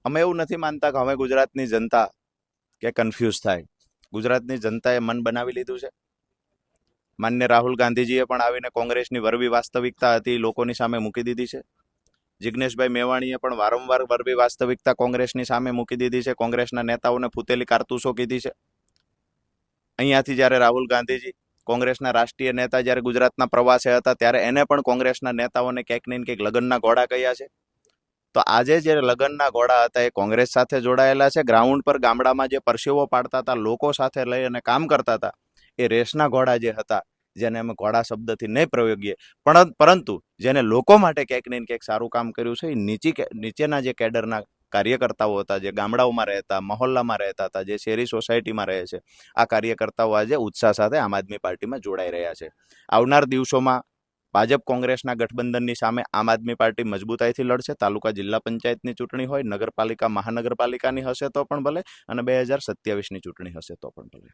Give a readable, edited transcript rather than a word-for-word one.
અમે એવું નથી માનતા કે હવે ગુજરાતની જનતા કે કન્ફ્યુઝ થાય. ગુજરાતની જનતાએ મન બનાવી લીધું છે. માન્ય રાહુલ ગાંધીજીએ પણ આવીને કોંગ્રેસની વરવી વાસ્તવિકતા હતી લોકોની સામે મૂકી દીધી છે. જિગ્નેશભાઈ મેવાણીએ પણ વારંવાર વરવી વાસ્તવિકતા કોંગ્રેસની સામે મૂકી દીધી છે. કોંગ્રેસના નેતાઓને ફૂટેલી કારતૂસો કીધી છે. અહીંયાથી જ્યારે રાહુલ ગાંધીજી કોંગ્રેસના રાષ્ટ્રીય નેતા જ્યારે ગુજરાતના પ્રવાસે હતા ત્યારે એને પણ કોંગ્રેસના નેતાઓને ક્યાંક ને ક્યાંક લગ્નના ઘોડા કહ્યા છે. તો આજે જે લગ્નના ઘોડા હતા એ કોંગ્રેસ સાથે જોડાયેલા છે. ગ્રાઉન્ડ પર ગામડામાં જે પરસેવો પાડતા હતા, લોકો સાથે લઈ અને કામ કરતા હતા, એ રેસના ઘોડા જે હતા, જેને અમે ઘોડા શબ્દથી નહીં પ્રયોગીએ, પરંતુ જેને લોકો માટે ક્યાંક ને ક્યાંક સારું કામ કર્યું છે, એ નીચેના જે કેડરના કાર્યકર્તાઓ હતા, જે ગામડાઓમાં રહેતા, મહોલ્લામાં રહેતા હતા, જે શહેરી સોસાયટીમાં રહે છે, આ કાર્યકર્તાઓ આજે ઉત્સાહ સાથે આમ આદમી પાર્ટીમાં જોડાઈ રહ્યા છે. આવનાર દિવસોમાં ભાજપ કોંગ્રેસના ગઠબંધનની સામે આમ આદમી પાર્ટી મજબૂતાઈથી લડશે. તાલુકા જિલ્લા પંચાયતની ચૂંટણી હોય, નગરપાલિકા મહાનગરપાલિકાની હશે તો પણ ભલે, અને 2027ની ચૂંટણી હશે તો પણ ભલે.